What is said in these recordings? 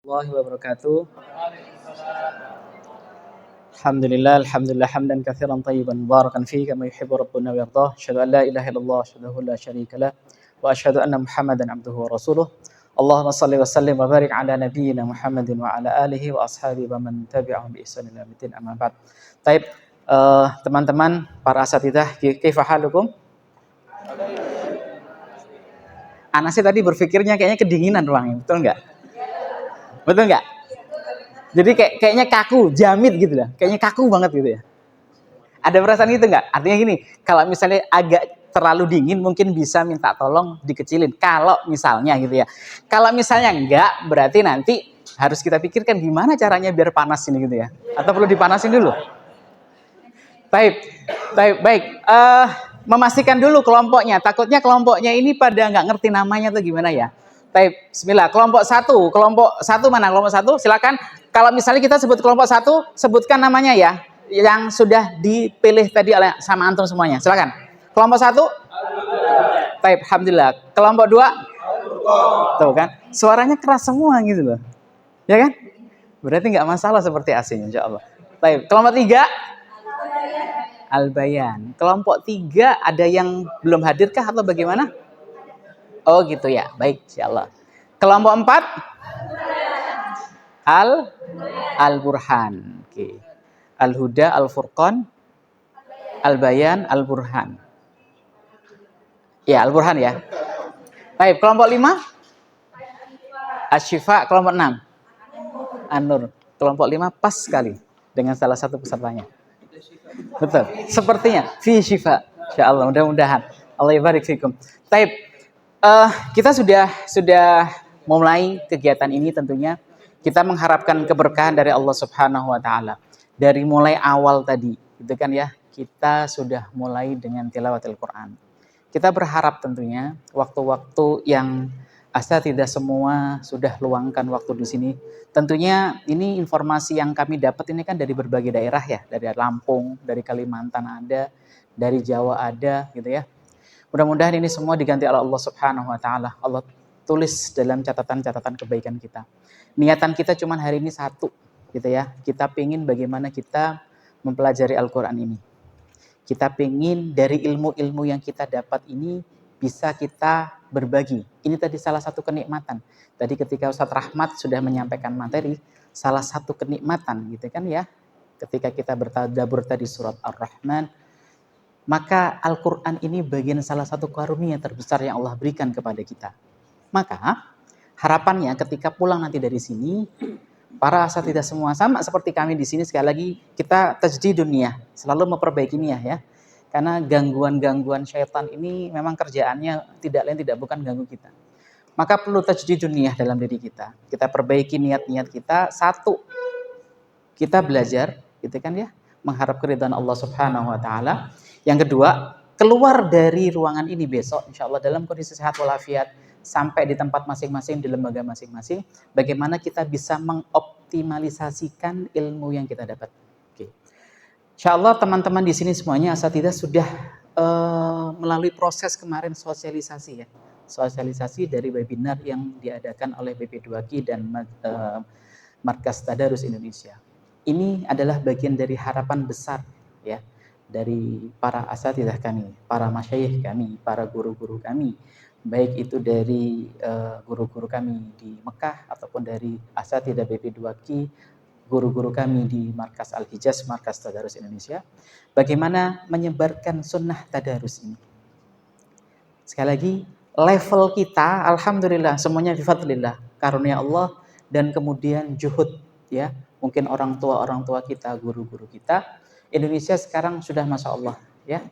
Warahmatullahi wabarakatuh. Alhamdulillah hamdan katsiran tayyiban mubarakan fihi kama yuhibbu rabbuna wa yardah. Asyhadu an la ilaha illallah wahdahu la syarika lah wa asyhadu anna Muhammadan abduhu wa rasuluh. Allahumma shalli wa sallim wa barik ala nabiyyina Muhammadin wa ala alihi wa ashabihi wa man tabi'ahum bi ihsan ila yaumil amma ba'd. Baik, teman-teman para asatidzah, kaifa halukum? Anasnya tadi berpikirnya kayaknya kedinginan ruangnya, betul nggak? Betul nggak? Jadi kayaknya kaku, jamit gitu lah. Kayaknya kaku banget gitu ya. Ada perasaan gitu nggak? Artinya gini, kalau misalnya agak terlalu dingin mungkin bisa minta tolong dikecilin. Kalau misalnya gitu ya. Kalau misalnya enggak, berarti nanti harus kita pikirkan gimana caranya biar panas ini gitu ya. Atau perlu dipanasin dulu? Baik. Memastikan dulu kelompoknya. Takutnya kelompoknya ini pada nggak ngerti namanya tuh gimana ya. Baik, bismillah. Kelompok satu mana? Kelompok satu, silakan. Kalau misalnya kita sebut kelompok satu, sebutkan namanya ya, yang sudah dipilih tadi oleh sama antum semuanya. Silakan. Kelompok satu. Baik, alhamdulillah. Kelompok dua. Tuh kan, suaranya keras semua gitu loh, ya kan? Berarti nggak masalah seperti asing, insya Allah. Baik, kelompok tiga. Al-Bayan. Kelompok tiga ada yang belum hadirkah atau bagaimana? Oh gitu ya, baik, insyaallah. Kelompok 4 Al-Burhan. Oke. Al-Huda, Al-Furqan, Al-Bayan, Al-Burhan. Ya, Al-Burhan ya. Baik, kelompok 5 Asy-Syifa, kelompok 6 An-Nur. Kelompok 5 pas sekali dengan salah satu pesertanya. Betul. Sepertinya fi syifa. Insyaallah, mudah-mudahan. Allah yabarik fikum. Baik. Kita sudah memulai kegiatan ini, tentunya kita mengharapkan keberkahan dari Allah Subhanahu wa taala. Dari mulai awal tadi, gitu kan ya. Kita sudah mulai dengan tilawatil Quran. Kita berharap tentunya waktu-waktu yang tidak semua sudah luangkan waktu di sini. Tentunya ini informasi yang kami dapat ini kan dari berbagai daerah ya, dari Lampung, dari Kalimantan ada, dari Jawa ada, gitu ya. Mudah-mudahan ini semua diganti oleh Allah Subhanahu wa taala. Allah tulis dalam catatan-catatan kebaikan kita. Niatan kita cuma hari ini satu, gitu ya. Kita pengin bagaimana kita mempelajari Al-Qur'an ini. Kita pengin dari ilmu-ilmu yang kita dapat ini bisa kita berbagi. Ini tadi salah satu kenikmatan. Tadi ketika Ustadz Rahmat sudah menyampaikan materi, salah satu kenikmatan gitu kan ya. Ketika kita bertadabbur tadi surat Ar-Rahman, maka Al-Quran ini bagian salah satu karunia terbesar yang Allah berikan kepada kita. Maka harapannya ketika pulang nanti dari sini, para asatidzah semua sama seperti kami di sini, sekali lagi kita tajdidun niyah, selalu memperbaiki niyah ya. Karena gangguan-gangguan syaitan ini memang kerjaannya tidak lain tidak bukan ganggu kita. Maka perlu tajdidun niyah dalam diri kita. Kita perbaiki niat-niat kita. Satu, kita belajar, gitu kan ya, mengharap keridhaan Allah Subhanahu wa taala. Yang kedua, keluar dari ruangan ini besok insya Allah dalam kondisi sehat walafiat, sampai di tempat masing-masing, di lembaga masing-masing, bagaimana kita bisa mengoptimalisasikan ilmu yang kita dapat. Oke. Insya Allah teman-teman di sini semuanya asatidzah sudah melalui proses kemarin sosialisasi ya. Sosialisasi dari webinar yang diadakan oleh BP2Ki dan Markas Tadarus Indonesia. Ini adalah bagian dari harapan besar ya, dari para asatidzah kami, para masyayikh kami, para guru-guru kami, baik itu dari guru-guru kami di Mekah ataupun dari asatidzah BP2Ki, guru-guru kami di Markas Al-Hijaz, Markas Tadarus Indonesia, bagaimana menyebarkan sunnah tadarus ini. Sekali lagi, level kita alhamdulillah semuanya bifadlillah, karunia Allah dan kemudian juhud ya, mungkin orang tua kita, guru-guru kita. Indonesia sekarang sudah masya Allah ya,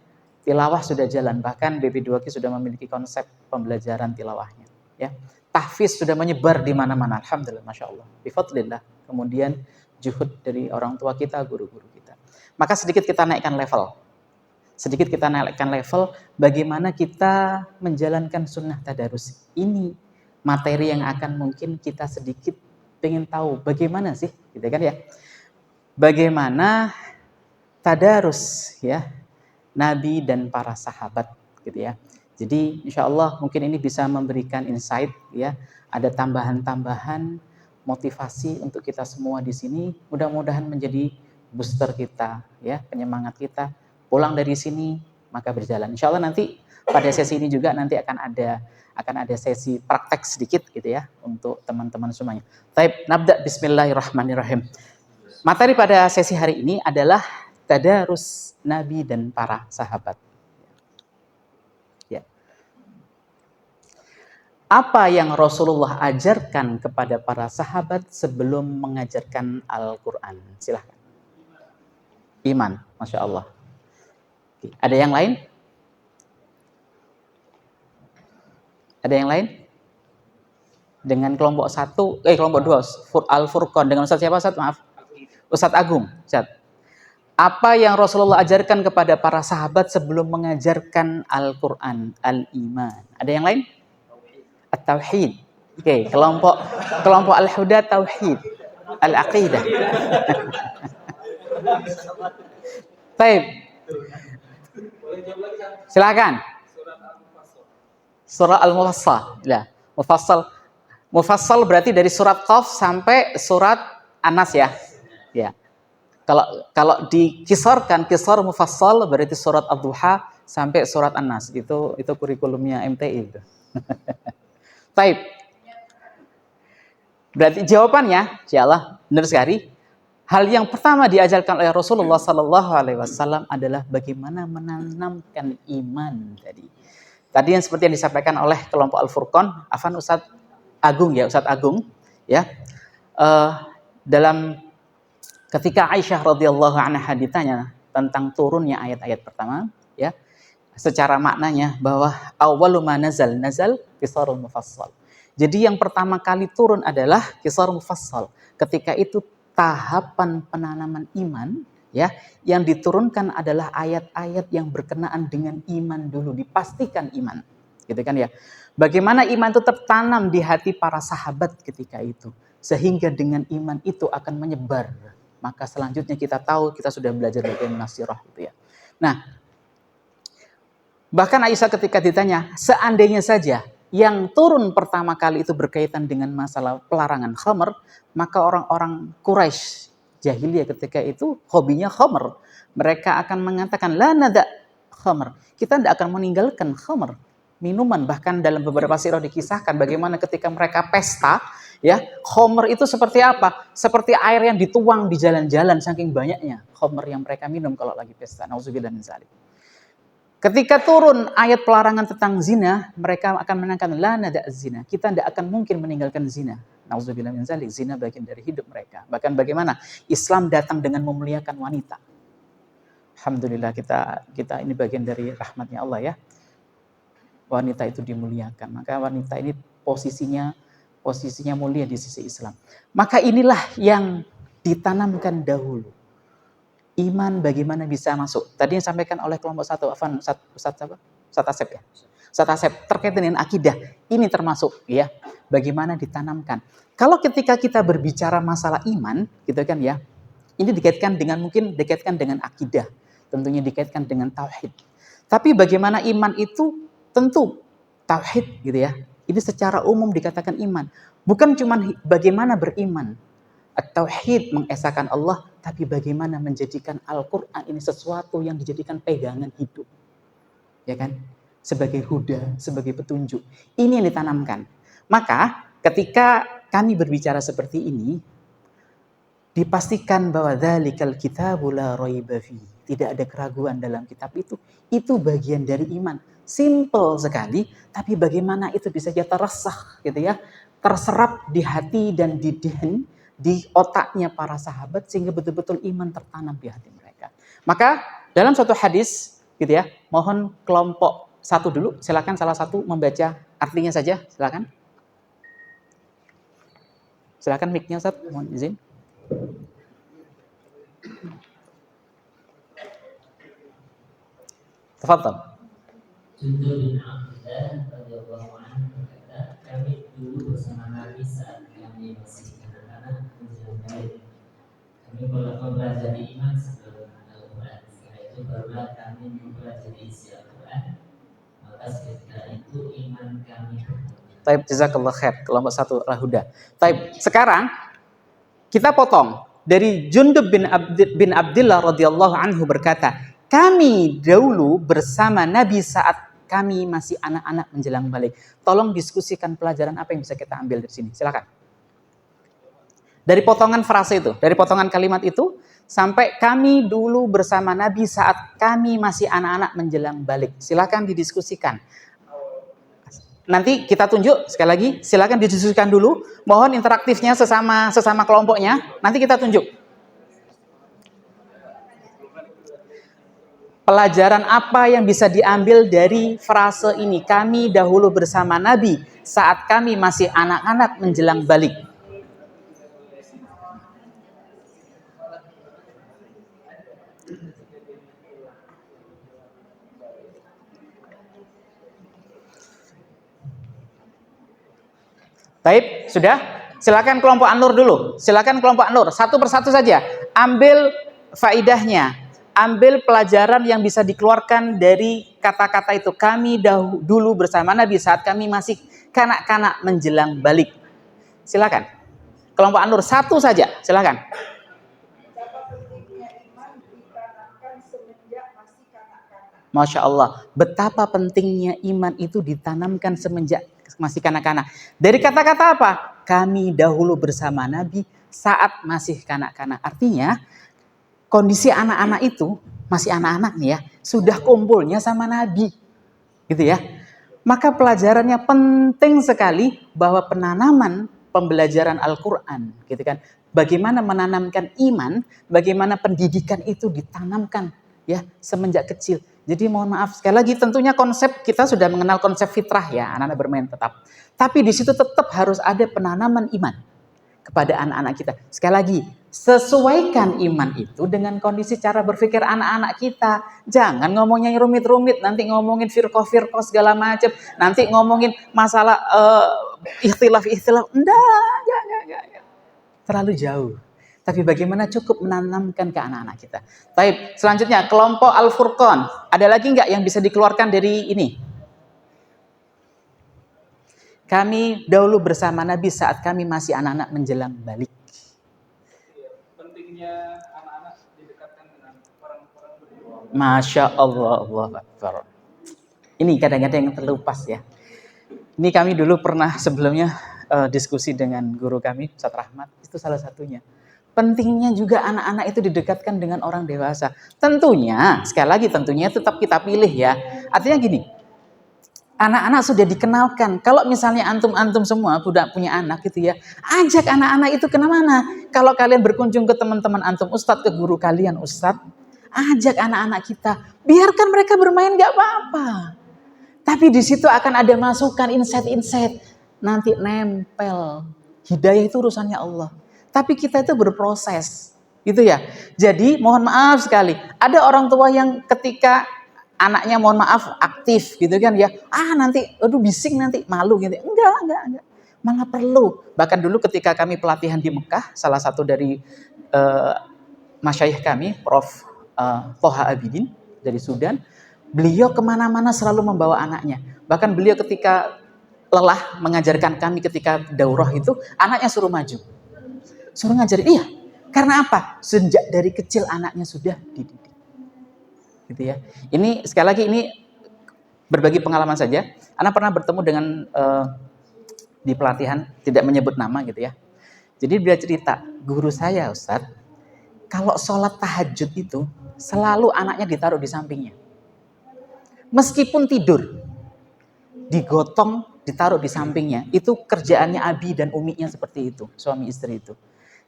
tilawah sudah jalan, bahkan BP2Ki sudah memiliki konsep pembelajaran tilawahnya ya. Tahfiz sudah menyebar di mana-mana, alhamdulillah, masya Allah, bifadlillah. Kemudian juhud dari orang tua kita, guru-guru kita. Maka sedikit kita naikkan level, bagaimana kita menjalankan sunnah tadarus ini. Materi yang akan mungkin kita sedikit pengen tahu bagaimana sih, gitu kan ya, bagaimana tadarus ya Nabi dan para sahabat, gitu ya. Jadi insya Allah mungkin ini bisa memberikan insight ya, ada tambahan-tambahan motivasi untuk kita semua di sini, mudah-mudahan menjadi booster kita, ya, penyemangat kita. Pulang dari sini maka berjalan. Insya Allah nanti pada sesi ini juga nanti akan ada sesi praktek sedikit gitu ya untuk teman-teman semuanya. Baik, nabda bismillahirrahmanirrahim. Materi pada sesi hari ini adalah tadarus Nabi dan para sahabat. Ya. Apa yang Rasulullah ajarkan kepada para sahabat sebelum mengajarkan Al-Quran? Silahkan. Iman, Masya Allah. Ada yang lain? Ada yang lain? Dengan kelompok kelompok 2, Al-Furqan. Dengan Ustaz siapa, Ustaz? Maaf. Ustaz Agung. Ustaz. Apa yang Rasulullah ajarkan kepada para sahabat sebelum mengajarkan Al-Quran? Al-Iman. Ada yang lain? At-Tauhid. Oke, kelompok Al-Huda Tauhid. Al-Aqidah. Baik. Silakan. Surah Al-Mufassal. Ya, Mufassal berarti dari surat Qaf sampai surat An-Nas ya. Ya. Kalau dikisarkan, kisar mufassal berarti surat Ad-Duha sampai surat An-Nas. Itu kurikulumnya MTI itu. Baik. Berarti jawabannya, insyaallah benar sekali. Hal yang pertama diajarkan oleh Rasulullah Sallallahu Alaihi Wasallam adalah bagaimana menanamkan iman tadi. Tadi yang seperti yang disampaikan oleh kelompok Al-Furqan, Afan Ustadz Agung ya, Ustadz Agung ya. Dalam ketika Aisyah radhiyallahu anha ditanya tentang turunnya ayat-ayat pertama, ya, secara maknanya bahwa awwalu ma nazal qisarul mufassal. Jadi yang pertama kali turun adalah qisarul mufassal. Ketika itu tahapan penanaman iman, ya, yang diturunkan adalah ayat-ayat yang berkenaan dengan iman dulu, dipastikan iman, gitu kan ya. Bagaimana iman itu tertanam di hati para sahabat ketika itu, sehingga dengan iman itu akan menyebar. Maka selanjutnya kita tahu, kita sudah belajar bagaimana sirah itu ya. Nah, bahkan Aisyah ketika ditanya, seandainya saja yang turun pertama kali itu berkaitan dengan masalah pelarangan khamr, maka orang-orang Quraisy jahiliyah ketika itu hobinya khamr. Mereka akan mengatakan, la nada khamr. Kita tidak akan meninggalkan khamr. Minuman, bahkan dalam beberapa sirah dikisahkan bagaimana ketika mereka pesta, ya, khamr itu seperti apa? Seperti air yang dituang di jalan-jalan saking banyaknya khamr yang mereka minum kalau lagi pesta. Nauzubillah min dzalik. Ketika turun ayat pelarangan tentang zina, mereka akan menangkan la nada zina. Kita tidak akan mungkin meninggalkan zina. Nauzubillah min dzalik. Zina bagian dari hidup mereka. Bahkan bagaimana Islam datang dengan memuliakan wanita. Alhamdulillah kita ini bagian dari rahmatnya Allah ya. Wanita itu dimuliakan. Maka wanita ini posisinya mulia di sisi Islam. Maka inilah yang ditanamkan dahulu. Iman bagaimana bisa masuk. Tadi yang disampaikan oleh kelompok satu, Afan, Ustaz Asep ya. Ustaz Asep terkait dengan akidah. Ini termasuk ya, bagaimana ditanamkan. Kalau ketika kita berbicara masalah iman, gitu kan ya, ini dikaitkan dengan akidah. Tentunya dikaitkan dengan tauhid. Tapi bagaimana iman itu tentu tauhid gitu ya. Ini secara umum dikatakan iman. Bukan cuma bagaimana beriman. At-tauhid mengesahkan Allah, tapi bagaimana menjadikan Al-Quran ini sesuatu yang dijadikan pegangan hidup. Ya kan? Sebagai huda, sebagai petunjuk. Ini yang ditanamkan. Maka ketika kami berbicara seperti ini, dipastikan bahwa dzalikal kitabu la raiba fi. Tidak ada keraguan dalam kitab itu. Itu bagian dari iman. Simple sekali, tapi bagaimana itu bisa terresah gitu ya. Terserap di hati dan di otaknya para sahabat sehingga betul-betul iman tertanam di hati mereka. Maka dalam suatu hadis gitu ya, mohon kelompok satu dulu, silakan salah satu membaca artinya saja, silakan. Silakan mic-nya Ustaz, mohon izin. Tafadhal. Jundur bin Abdullah radhiyallahu anhu berkata, kami dulu bersama Nabi saat kami masih anak-anak menjelang balik. Kami mempelajari iman sebelum Al-Quran. Setelah itu barulah kami mempelajari isi Al-Quran. Maka seketika itu iman kami bertambah. Taib, jazakallah khair. Kelompok 1 Al-Huda. Taib, sekarang kita potong dari Jundub bin Abdillah radhiyallahu anhu berkata, kami dahulu bersama Nabi saat kami masih anak-anak menjelang balik. Tolong diskusikan pelajaran apa yang bisa kita ambil dari sini. Silakan. Dari potongan frase itu, dari potongan kalimat itu, sampai kami dulu bersama Nabi saat kami masih anak-anak menjelang balik. Silakan didiskusikan. Nanti kita tunjuk sekali lagi. Silakan didiskusikan dulu. Mohon interaktifnya sesama kelompoknya. Nanti kita tunjuk. Pelajaran apa yang bisa diambil dari frase ini? Kami dahulu bersama Nabi saat kami masih anak-anak menjelang balik. Baik, sudah? Silakan kelompok An-Nur dulu. Silakan kelompok An-Nur, satu persatu saja. Ambil faidahnya. Ambil pelajaran yang bisa dikeluarkan dari kata-kata itu. Kami dulu bersama Nabi saat kami masih kanak-kanak menjelang balik. Silakan. Kelompok An-Nur, satu saja. Silakan. Masya Allah, betapa pentingnya iman itu ditanamkan semenjak masih kanak-kanak. Dari kata-kata apa? Kami dahulu bersama Nabi saat masih kanak-kanak. Artinya, kondisi anak-anak itu, masih anak-anak nih ya, sudah kumpulnya sama Nabi. Gitu ya. Maka pelajarannya penting sekali bahwa penanaman pembelajaran Al-Quran. Gitu kan. Bagaimana menanamkan iman, bagaimana pendidikan itu ditanamkan ya semenjak kecil. Jadi mohon maaf sekali lagi, tentunya konsep kita sudah mengenal konsep fitrah ya, anak-anak bermain tetap. Tapi di situ tetap harus ada penanaman iman kepada anak-anak kita. Sekali lagi, sesuaikan iman itu dengan kondisi cara berpikir anak-anak kita. Jangan ngomongnya rumit-rumit, nanti ngomongin firqah-firqah segala macam, nanti ngomongin masalah ikhtilaf-ikhtilaf. Enggak. Terlalu jauh. Tapi bagaimana cukup menanamkan ke anak-anak kita. Baik, selanjutnya kelompok Al-Furqan. Ada lagi nggak yang bisa dikeluarkan dari ini? Kami dahulu bersama Nabi saat kami masih anak-anak menjelang balik. Pentingnya anak-anak didekatkan dengan orang-orang beriman. Masya Allah, Allah Akbar. Ini kadang-kadang yang terlupas ya. Ini kami dulu pernah sebelumnya diskusi dengan guru kami, Ustaz Rahmat. Itu salah satunya. Pentingnya juga anak-anak itu didekatkan dengan orang dewasa. Tentunya, sekali lagi tentunya tetap kita pilih ya. Artinya gini, anak-anak sudah dikenalkan. Kalau misalnya antum-antum semua sudah punya anak gitu ya, ajak anak-anak itu kemana? Kalau kalian berkunjung ke teman-teman antum ustadz, ke guru kalian ustadz, ajak anak-anak kita. Biarkan mereka bermain gak apa-apa. Tapi di situ akan ada masukan, insight-insight. Nanti nempel. Hidayah itu urusannya Allah. Tapi kita itu berproses, gitu ya. Jadi mohon maaf sekali, ada orang tua yang ketika anaknya mohon maaf aktif, gitu kan ya. Nanti, aduh bising nanti, malu gitu. Enggak. Malah perlu. Bahkan dulu ketika kami pelatihan di Mekah, salah satu dari masyayikh kami, Prof. Toha Abidin dari Sudan, beliau kemana-mana selalu membawa anaknya. Bahkan beliau ketika lelah mengajarkan kami ketika daurah itu, anaknya suruh maju. Suruh ngajarin, iya. Karena apa? Sejak dari kecil anaknya sudah dididik. Gitu ya. Ini sekali lagi ini berbagi pengalaman saja. Anak pernah bertemu dengan di pelatihan, tidak menyebut nama gitu ya. Jadi dia cerita, guru saya Ustadz, kalau sholat tahajud itu selalu anaknya ditaruh di sampingnya. Meskipun tidur, digotong, ditaruh di sampingnya. Itu kerjaannya Abi dan Uminya seperti itu, suami istri itu.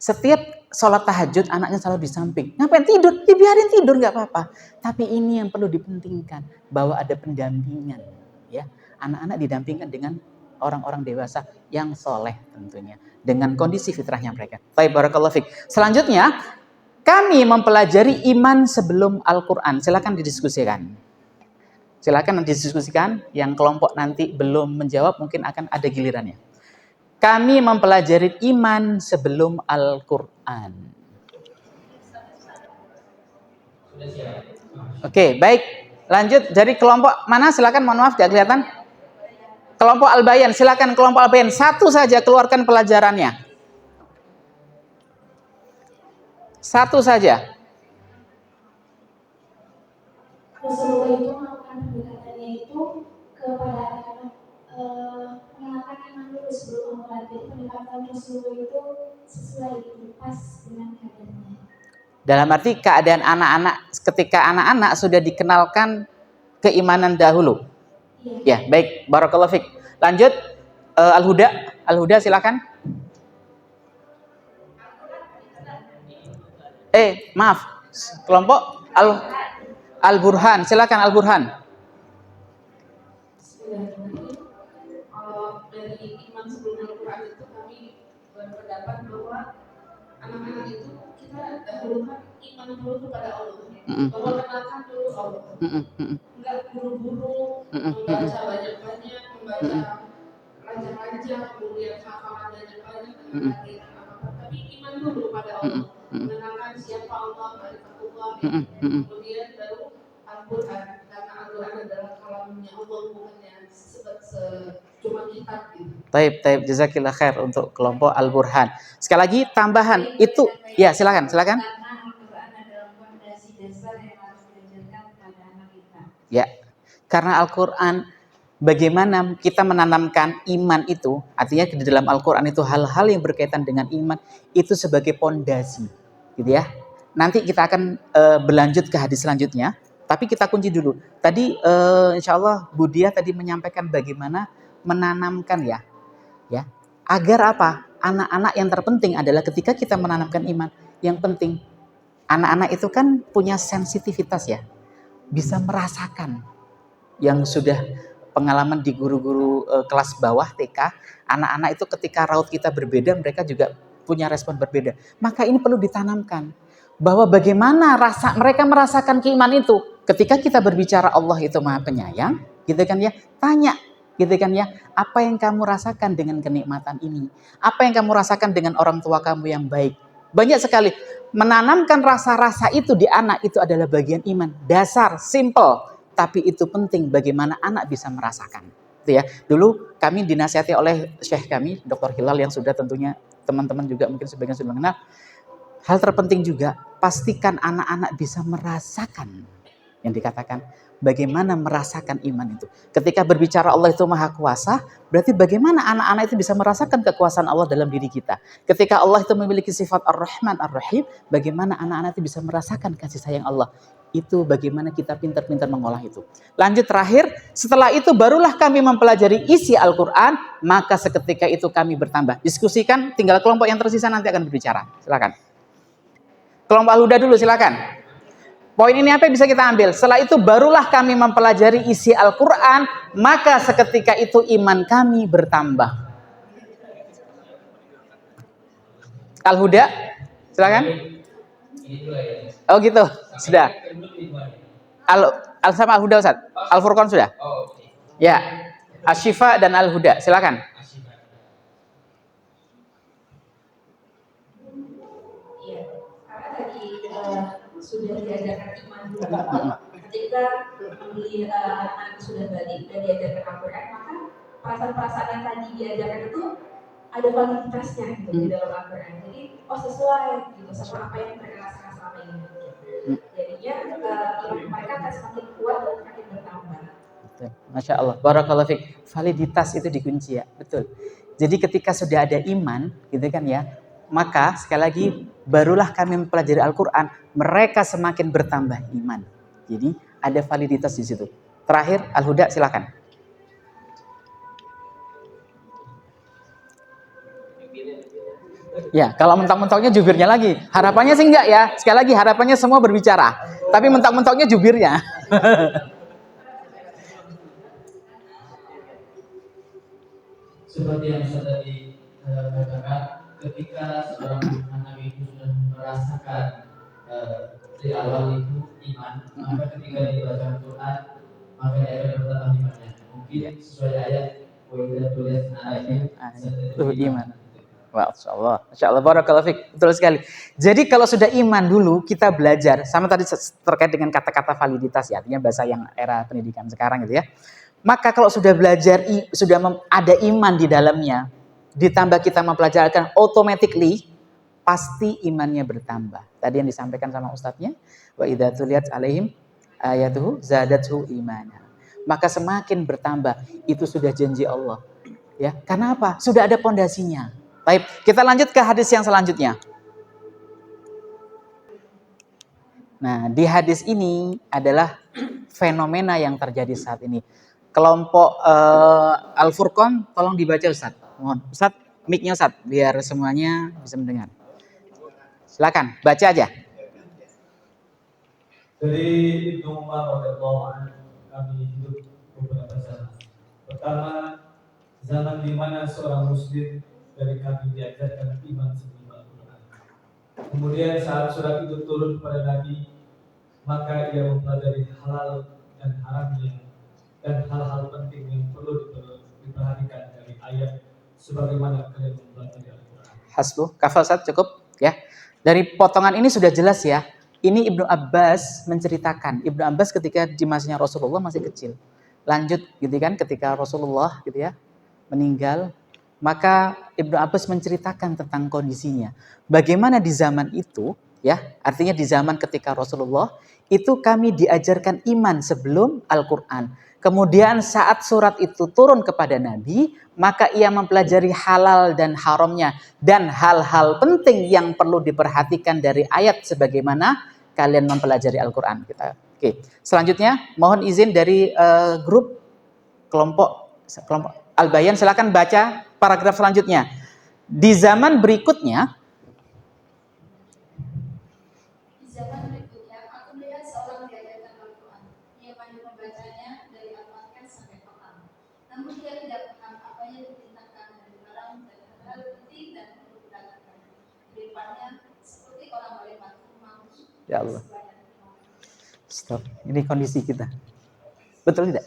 Setiap sholat tahajud anaknya selalu di samping. Ngapain tidur? Ya biarin tidur nggak apa-apa. Tapi ini yang perlu dipentingkan, bahwa ada pendampingan. Ya, anak-anak didampingkan dengan orang-orang dewasa yang soleh tentunya, dengan kondisi fitrahnya mereka. Baik, barakallahu fiik. Selanjutnya, kami mempelajari iman sebelum Al-Quran. Silakan didiskusikan. Silakan didiskusikan. Yang kelompok nanti belum menjawab mungkin akan ada gilirannya. Kami mempelajari iman sebelum Al-Quran. Oke, baik. Lanjut. Dari kelompok mana? Silakan, mohon maaf, tidak kelihatan. Kelompok Al-Bayan, silakan kelompok Al-Bayan. Satu saja keluarkan pelajarannya. Satu saja. Rasulullah itu melakukan pendekatannya itu kepada anak-anak, mengenalkan iman dulu sebelum memulat. Jadi pendekatan Rasulullah itu sesuai gitu, pas dengan keadaannya. Dalam arti keadaan anak-anak, ketika anak-anak sudah dikenalkan keimanan dahulu. Iya. Ya, baik. Barakallahu fiik. Lanjut, Al-Huda. Al-Huda silakan. Maaf. Kelompok Al-Burhan. Silakan Al-Burhan. Kalau dari iman sebelum Al-Quran itu kami berpendapat bahwa anak-anak itu kita dahulukan iman dulu kepada Allah, bahwa kenalkan dulu Allah, enggak buru-buru membaca banyak-banyak, membaca lanjang-lanjang, kemudian hafalan banyak-banyak, tapi iman dulu pada Allah, mengenalkan siapa Allah, ma'rifatullah, kemudian baru Al-Quran, karena Al-Quran adalah kalamnya Allah, bukannya cuma kitab gitu. Taib, jazakillah khair untuk kelompok Al-Burhan. Sekali lagi tambahan itu, ya silakan. Karena Al-Quran adalah fondasi dasar yang harus diajarkan kepada anak kita. Ya, karena Al-Quran, bagaimana kita menanamkan iman itu, artinya di dalam Al-Quran itu hal-hal yang berkaitan dengan iman itu sebagai pondasi, gitu ya. Nanti kita akan berlanjut ke hadis selanjutnya. Tapi kita kunci dulu. Tadi insya Allah Bu Dia tadi menyampaikan bagaimana menanamkan ya. Agar apa? Anak-anak yang terpenting adalah ketika kita menanamkan iman. Yang penting anak-anak itu kan punya sensitivitas ya. Bisa merasakan yang sudah pengalaman di guru-guru kelas bawah TK. Anak-anak itu ketika raut kita berbeda, mereka juga punya respon berbeda. Maka ini perlu ditanamkan. Bahwa bagaimana mereka merasakan keimanan itu ketika kita berbicara Allah itu Maha Penyayang, gitu kan ya, tanya, gitu kan ya, apa yang kamu rasakan dengan kenikmatan ini? Apa yang kamu rasakan dengan orang tua kamu yang baik? Banyak sekali menanamkan rasa-rasa itu di anak itu adalah bagian iman, dasar, simple, tapi itu penting bagaimana anak bisa merasakan. Itu ya. Dulu kami dinasihati oleh Syekh kami, Dr. Hilal yang sudah tentunya teman-teman juga mungkin sebagian sudah mengenal. Hal terpenting juga, pastikan anak-anak bisa merasakan yang dikatakan bagaimana merasakan iman itu. Ketika berbicara Allah itu Maha Kuasa, berarti bagaimana anak-anak itu bisa merasakan kekuasaan Allah dalam diri kita. Ketika Allah itu memiliki sifat Ar-Rahman Ar-Rahim, bagaimana anak-anak itu bisa merasakan kasih sayang Allah. Itu bagaimana kita pintar-pintar mengolah itu. Lanjut terakhir, setelah itu barulah kami mempelajari isi Al-Quran, maka seketika itu kami bertambah. Diskusikan, tinggal kelompok yang tersisa nanti akan berbicara. Silakan. Kelompok Al-Huda dulu silakan. Poin ini apa yang bisa kita ambil? Setelah itu barulah kami mempelajari isi Al-Quran, maka seketika itu iman kami bertambah. Al-Huda, silakan. Oh gitu, sudah. Sama Al-Huda Ustaz. Al-Furqan sudah. Ya, Asy-Syifa dan Al-Huda, silakan. Sudah diajarkan iman dulu. Ketika membeli anak sudah balik dan diajarkan Al-Quran, maka perasaan-perasaan yang tadi diajarkan itu ada validitasnya gitu di dalam Al-Quran. Jadi sesuai gitu sama apa yang mereka rasakan selama ini. Jadinya iman mereka akan semakin kuat dan semakin bertambah. Masya Allah, barakallahu fiik. Validitas itu dikunci ya, betul. Jadi ketika sudah ada iman, gitu kan ya, maka sekali lagi barulah kami mempelajari Al-Quran, mereka semakin bertambah iman. Jadi ada validitas di situ. Terakhir Al-Huda silakan. Ya, kalau mentok-mentoknya jubirnya lagi. Harapannya sih enggak ya. Sekali lagi harapannya semua berbicara. Tapi mentok-mentoknya jubirnya. Seperti yang saya tadi katakan, ketika seorang anak itu sudah merasakan dari awal itu iman, maka ketika dibaca Al-Quran, maka dia akan bertambah imannya. Mungkin sesuai ayat "Wa tulis ayatnya iman." Masya Allah, barakallahu fiik. Betul sekali. Jadi kalau sudah iman dulu, kita belajar. Sama tadi terkait dengan kata-kata validitas ya, artinya bahasa yang era pendidikan sekarang gitu ya. Maka kalau sudah belajar, ada iman di dalamnya, ditambah kita mempelajarkan, automatically pasti imannya bertambah. Tadi yang disampaikan sama ustadznya, wa idza tuliyat alaihim ayatuhu zadatuhu imana. Maka semakin bertambah, itu sudah janji Allah. Ya, karena apa? Sudah ada pondasinya. Baik, kita lanjut ke hadis yang selanjutnya. Nah, di hadis ini adalah fenomena yang terjadi saat ini. Kelompok Al-Furqan, tolong dibaca Ustaz. Mohon, Ustaz, mic-nya Ustaz, biar semuanya bisa mendengar. Silakan, baca aja. Dari Ibnu Umar radhiyallahu anhu, kami hidup beberapa zaman. Pertama, zaman di mana seorang muslim dari kami diajarkan iman sebelum Al-Quran. Kemudian saat surat itu turun kepada Nabi, maka ia mempelajari halal dan haramnya dan hal-hal penting yang perlu diperhatikan dari ayat sebagaimana kalian mempelajari Al-Quran. Hasbuh, kafal Ustaz, cukup ya. Dari potongan ini sudah jelas ya. Ini Ibnu Abbas menceritakan. Ibnu Abbas ketika di masanya Rasulullah masih kecil. Lanjut gitu kan, ketika Rasulullah gitu ya meninggal, maka Ibnu Abbas menceritakan tentang kondisinya. Bagaimana di zaman itu, ya, artinya di zaman ketika Rasulullah, itu kami diajarkan iman sebelum Al-Quran. Kemudian saat surat itu turun kepada Nabi, maka ia mempelajari halal dan haramnya. Dan hal-hal penting yang perlu diperhatikan dari ayat sebagaimana kalian mempelajari Al-Quran. Oke. Selanjutnya, mohon izin dari grup kelompok Al-Bayan, silakan baca paragraf selanjutnya. Di zaman berikutnya, aku melihat seorang diajarkan Al-Quran. Ia pandai membacanya dari Al-Fatihah sampai Quran. Namun dia tidak paham apa yang diperintahkan dan dilarang dan hal penting dan perlu dilakukan. Di depannya seperti orang melempar rumah musuh. ya Allah. Stop. Ini kondisi kita. Betul tidak?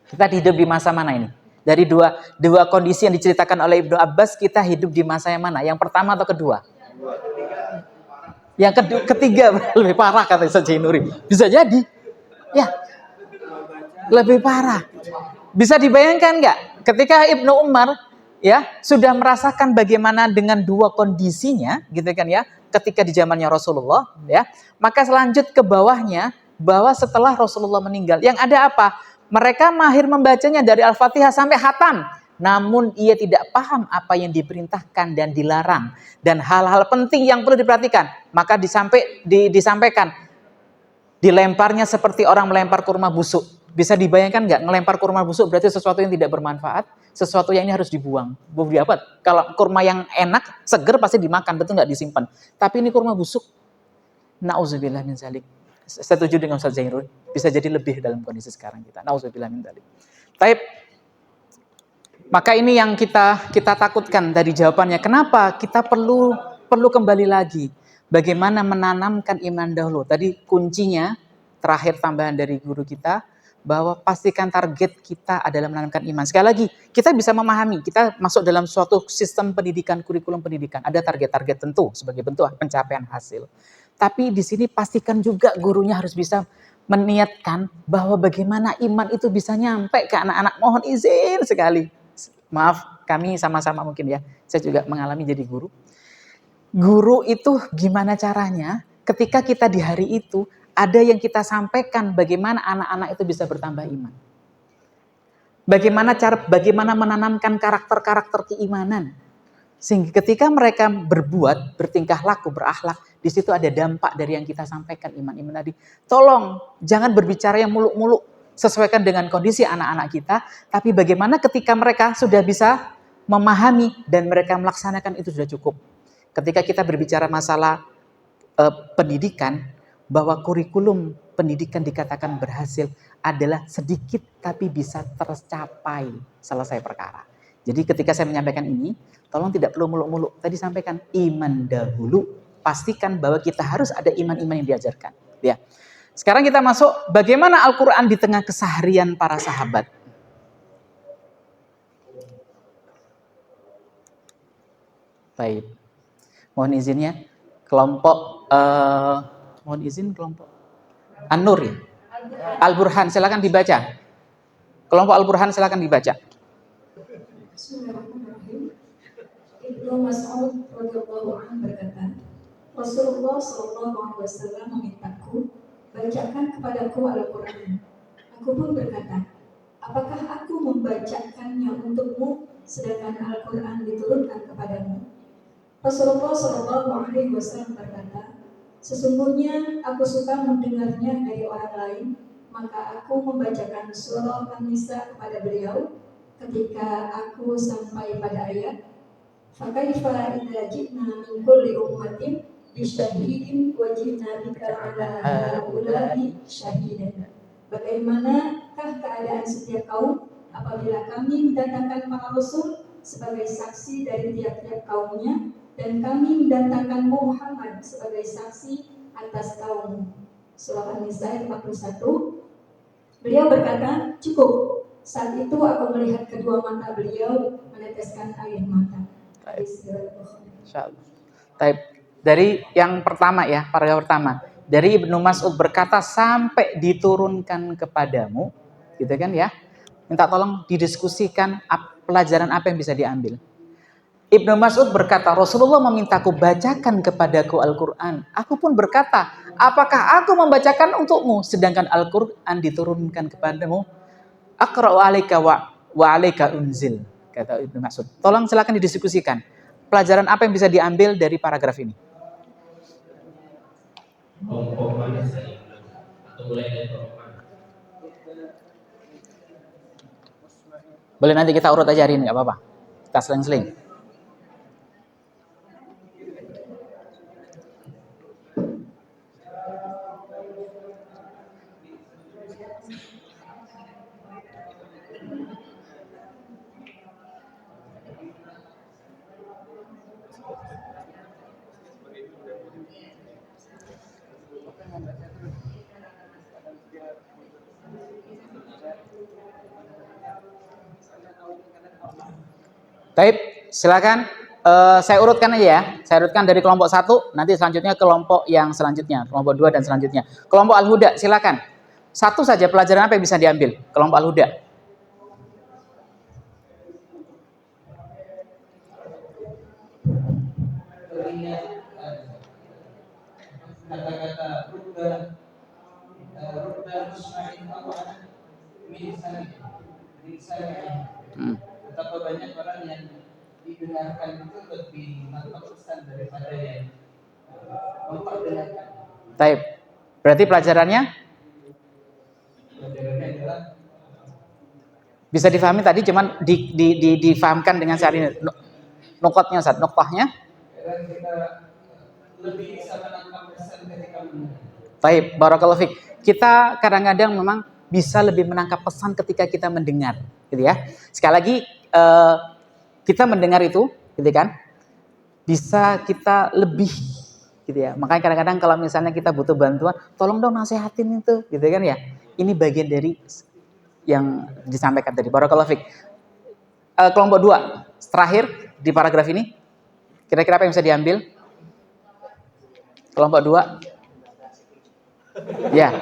Kita hidup di masa mana ini? Dari dua kondisi yang diceritakan oleh Ibnu Abbas, kita hidup di masa yang mana? Yang pertama atau kedua? Yang ketiga lebih parah kata Ustaz Jainuri. Bisa jadi. Ya. Lebih parah. Bisa dibayangkan nggak? Ketika Ibnu Umar ya sudah merasakan bagaimana dengan dua kondisinya, gitu kan ya, ketika di zamannya Rasulullah, ya, maka selanjut ke bawahnya, bahwa setelah Rasulullah meninggal, yang ada apa? Mereka mahir membacanya dari Al-Fatihah sampai khatam. Namun ia tidak paham apa yang diperintahkan dan dilarang. Dan hal-hal penting yang perlu diperhatikan. Maka disampaikan. Dilemparnya seperti orang melempar kurma busuk. Bisa dibayangkan nggak? Ngelempar kurma busuk berarti sesuatu yang tidak bermanfaat. Sesuatu yang ini harus dibuang. Apa? Kalau kurma yang enak, seger pasti dimakan. Betul nggak disimpan. Tapi ini kurma busuk. Na'udzubillah min zalik. Saya setuju dengan Ustaz Zainul. Bisa jadi lebih dalam kondisi sekarang kita. Na'udzubillah min dzalik. Baik. Maka ini yang kita takutkan dari jawabannya. Kenapa kita perlu kembali lagi? Bagaimana menanamkan iman dahulu? Tadi kuncinya terakhir tambahan dari guru kita bahwa pastikan target kita adalah menanamkan iman. Sekali lagi, kita bisa memahami, kita masuk dalam suatu sistem pendidikan, kurikulum pendidikan, ada target-target tentu sebagai bentuk pencapaian hasil. Tapi di sini pastikan juga gurunya harus bisa meniatkan bahwa bagaimana iman itu bisa nyampe ke anak-anak. Mohon izin sekali. Maaf, kami sama-sama mungkin ya. Saya juga mengalami jadi guru. Guru itu gimana caranya ketika kita di hari itu ada yang kita sampaikan bagaimana anak-anak itu bisa bertambah iman. Bagaimana menanamkan karakter-karakter keimanan. Sehingga ketika mereka berbuat, bertingkah laku, berakhlak, di situ ada dampak dari yang kita sampaikan iman-iman tadi. Tolong jangan berbicara yang muluk-muluk, sesuaikan dengan kondisi anak-anak kita, tapi bagaimana ketika mereka sudah bisa memahami dan mereka melaksanakan itu sudah cukup. Ketika kita berbicara masalah pendidikan, bahwa kurikulum pendidikan dikatakan berhasil adalah sedikit tapi bisa tercapai, selesai perkara. Jadi ketika saya menyampaikan ini, tolong tidak perlu muluk-muluk. Tadi sampaikan iman dahulu, pastikan bahwa kita harus ada iman-iman yang diajarkan. Ya. Sekarang kita masuk bagaimana Al-Quran di tengah keseharian para sahabat. Baik. Mohon izinnya kelompok An-Nur ya. Al-Burhan, silakan dibaca. Kelompok Al-Burhan silakan dibaca. Bismillahirrahmanirrahim. Ibnu Mas'ud radhiyallahu anhu berkata, Rasulullah sallallahu alaihi wasallam memintaku, bacakan kepadaku Al-Qur'an. Aku pun berkata, apakah aku membacakannya untukmu sedangkan Al-Qur'an diturunkan kepadamu? Rasulullah sallallahu alaihi wasallam berkata, sesungguhnya aku suka mendengarnya dari orang lain, maka aku membacakan surah An-Nisa kepada beliau ketika aku sampai pada ayat fakaifa idza ji'na min kulli ummatin bisyahidin wa ji'na bika 'ala haula'i syahidan. Bagaimanakah keadaan setiap kaum apabila kami mendatangkan para rasul sebagai saksi dari tiap-tiap kaumnya dan kami mendatangkan Muhammad sebagai saksi atas kaum. Surah An-Nisa ayat 41. Beliau berkata, cukup. Saat itu aku melihat kedua mata beliau meneteskan air mata. Baik. Dari yang pertama ya, paragraf pertama. Dari Ibnu Mas'ud berkata sampai diturunkan kepadamu, gitu kan ya. Minta tolong didiskusikan pelajaran apa yang bisa diambil. Ibnu Mas'ud berkata, Rasulullah memintaku bacakan kepadaku Al-Quran. Aku pun berkata, apakah aku membacakan untukmu sedangkan Al-Quran diturunkan kepadamu? Aqra'u 'alaika wa 'alaika unzil, kata Ibnu Mas'ud. Tolong silakan didiskusikan. Pelajaran apa yang bisa diambil dari paragraf ini? Kelompok mana saya atau mulai dari kelompok mana? Boleh nanti kita urut aja hari ini, nggak apa-apa. Kita seling-seling. Baik, silakan. Saya urutkan aja ya. Saya urutkan dari kelompok 1, nanti selanjutnya kelompok yang selanjutnya, kelompok 2 dan selanjutnya. Kelompok Al-Huda, silakan. Satu saja pelajaran apa yang bisa diambil? Kelompok Al-Huda. Kata-kata rubba musma'in awal misalnya betapa banyak orang yang didengarkan itu lebih nangkap pesan daripada yang memperdengarkan. Baik. Berarti pelajarannya adalah bisa difahami tadi, cuman difahamkan dengan sehari ini. Nukotnya, Ustaz, noktahnya. kita lebih bisa menangkap pesan ketika mendengar. Baik, barakallahu fiik. Kita kadang-kadang memang bisa lebih menangkap pesan ketika kita mendengar, gitu ya. Sekali lagi, kita mendengar itu, gitu kan, bisa kita lebih, gitu ya. Makanya kadang-kadang kalau misalnya kita butuh bantuan, tolong dong nasihatin itu, gitu kan ya. Ini bagian dari yang disampaikan tadi. Barakallahu fiik. Kelompok 2, terakhir di paragraf ini, kira-kira apa yang bisa diambil? Kelompok 2. Ya.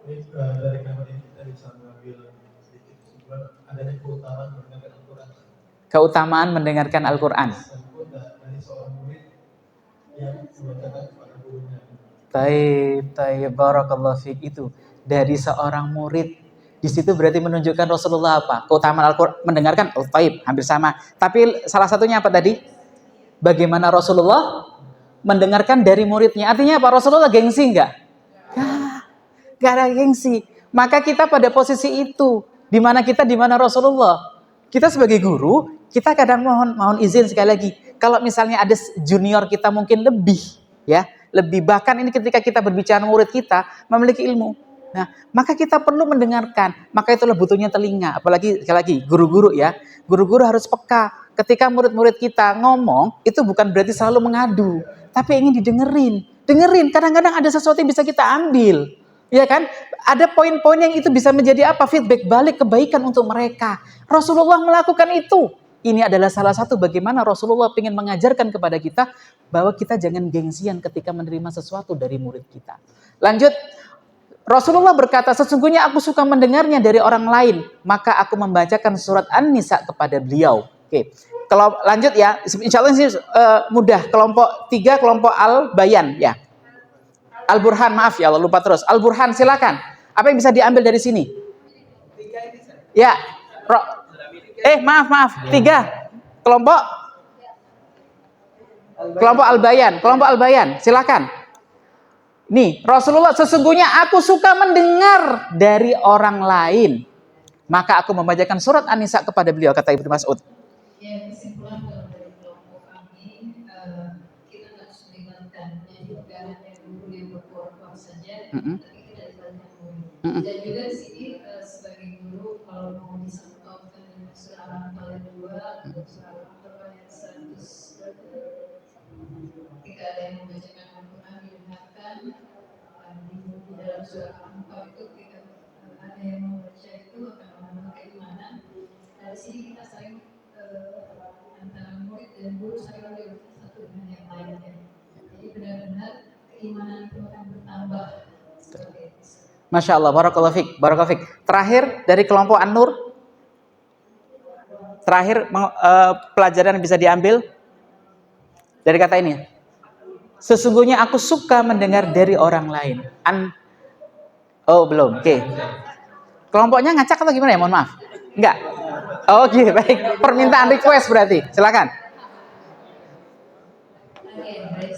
Dari kalimat ini kita bisa mengambil sedikit kesimpulan adanya keutamaan mendengarkan Al-Quran. Keutamaan mendengarkan Al-Quran. Dari seorang murid yang membacakan kepada gurunya. Tayyib, barakallahu fiik. Itu dari seorang murid. Di situ berarti menunjukkan Rasulullah apa? Keutamaan Al-Quran, mendengarkan, tayyib, hampir sama. Tapi salah satunya apa tadi? Bagaimana Rasulullah mendengarkan dari muridnya. Artinya apa? Rasulullah gengsi enggak? Gak ada gengsi. Maka kita pada posisi itu, di mana kita, di mana Rasulullah. Kita sebagai guru, kita kadang mohon izin sekali lagi. Kalau misalnya ada junior kita mungkin lebih, ya, lebih, bahkan ini ketika kita berbicara murid kita memiliki ilmu. Nah, maka kita perlu mendengarkan. Maka itulah butuhnya telinga. Apalagi sekali lagi guru-guru ya. Guru-guru harus peka. Ketika murid-murid kita ngomong, itu bukan berarti selalu mengadu, tapi ingin didengerin. Dengerin, kadang-kadang ada sesuatu yang bisa kita ambil. Ya kan? Ada poin-poin yang itu bisa menjadi apa? Feedback balik kebaikan untuk mereka. Rasulullah melakukan itu. Ini adalah salah satu bagaimana Rasulullah ingin mengajarkan kepada kita bahwa kita jangan gengsian ketika menerima sesuatu dari murid kita. Lanjut, Rasulullah berkata, sesungguhnya aku suka mendengarnya dari orang lain, maka aku membacakan surat An-Nisa kepada beliau. Oke, kalau lanjut ya, insya Allah ini mudah. Kelompok 3, kelompok Al-Bayan ya. Al-Burhan, maaf ya Allah lupa terus. Al-Burhan, silakan. Apa yang bisa diambil dari sini? Ya, maaf. 3 kelompok Al-Bayan, silakan. Nih, Rasulullah, sesungguhnya aku suka mendengar dari orang lain, maka aku membacakan surat An-Nisa kepada beliau, kata Ibnu Mas'ud. Ya, kesimpulan kalau dari kelompok kami, kita nggak harus melibatkan, jadi bukan hanya guru yang berkuar saja, tapi kita libatkan guru. Dan juga di sini sebagai guru, kalau mau disangkutkan dengan surah Al-Anfal yang 2 atau surah Al-Anfal yang 100, ketika ada yang membacakan Al-Quran didengarkan, di dalam surah Al-Anfal itu kita ada yang membaca itu akan menambah keimanan. Dari sini kita saling antara murid dan guru saling melibatkan satu dengan yang lainnya. Jadi benar-benar keimanan itu akan bertambah. Masya Allah, barakallahu fik. Terakhir dari kelompok An-Nur, terakhir pelajaran yang bisa diambil dari kata ini. Sesungguhnya aku suka mendengar dari orang lain. Belum. Oke. Kelompoknya ngacak atau gimana ya? Mohon maaf. Enggak. Oke, baik. Permintaan request berarti. Silakan. Oke, baik.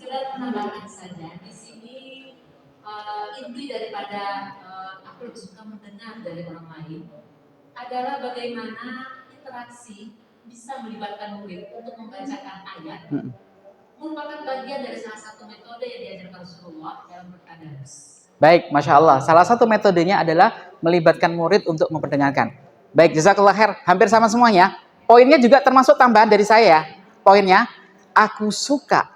Kita menambahkan saja di sini inti daripada aku lebih suka mendengar dari orang lain adalah bagaimana interaksi bisa melibatkan murid untuk membacakan ayat. Merupakan bagian dari salah satu metode yang diajarkan Rasulullah dalam bertadarus. Baik, Masya Allah. Salah satu metodenya adalah melibatkan murid untuk memperdengarkan. Baik, jazakallah khair. Hampir sama semuanya. Poinnya juga termasuk tambahan dari saya. Poinnya, aku suka.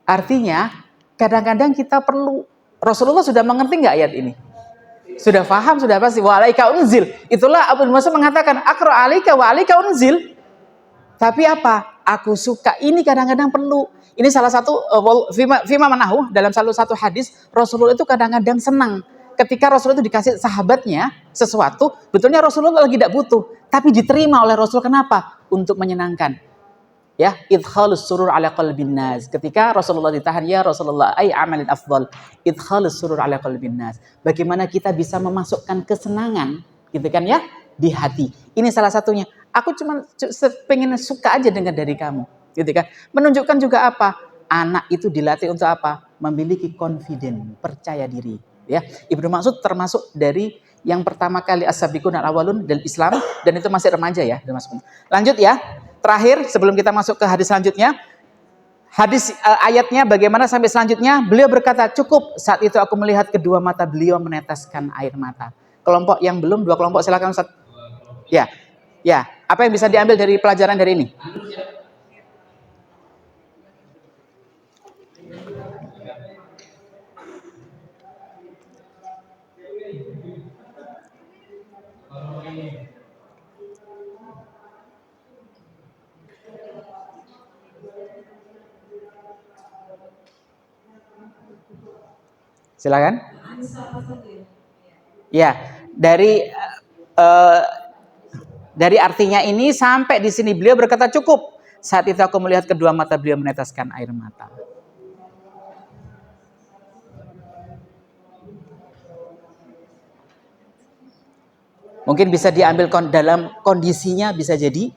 Artinya, kadang-kadang kita perlu. Rasulullah sudah mengerti nggak ayat ini? Sudah paham, sudah pasti. Wa alaika unzil. Itulah Abu Musa mengatakan, akra alaika wa alaika unzil. Tapi apa? Aku suka. Ini kadang-kadang perlu. Ini salah satu fima manahu dalam salah satu hadis, Rasulullah itu kadang-kadang senang ketika Rasulullah itu dikasih sahabatnya sesuatu, betulnya Rasulullah lagi tidak butuh, tapi diterima oleh Rasul. Kenapa? Untuk menyenangkan. Ya, idkhalus surur ala qalbin nas. Ketika Rasulullah ditahan, ya Rasulullah, ay amalin afdal, idkhalus surur ala qalbin nas. Bagaimana kita bisa memasukkan kesenangan, gitu kan ya, di hati. Ini salah satunya. Aku cuma pengen suka aja dengar dari kamu, gitu kan. Menunjukkan juga apa? Anak itu dilatih untuk apa? Memiliki confidence, percaya diri. Ya, Ibnu Mas'ud termasuk dari yang pertama kali as-sabiqun al-awwalun dari Islam, dan itu masih remaja ya. Lanjut ya. Terakhir sebelum kita masuk ke hadis selanjutnya. Hadis ayatnya bagaimana sampai selanjutnya? Beliau berkata, cukup saat itu aku melihat kedua mata beliau meneteskan air mata. Kelompok yang belum, 2 kelompok silakan Ustaz. Ya. Ya, apa yang bisa diambil dari pelajaran dari ini? Silakan. Ya, dari artinya ini sampai di sini beliau berkata cukup. Saat itu aku melihat kedua mata beliau meneteskan air mata. Mungkin bisa diambil dalam kondisinya, bisa jadi.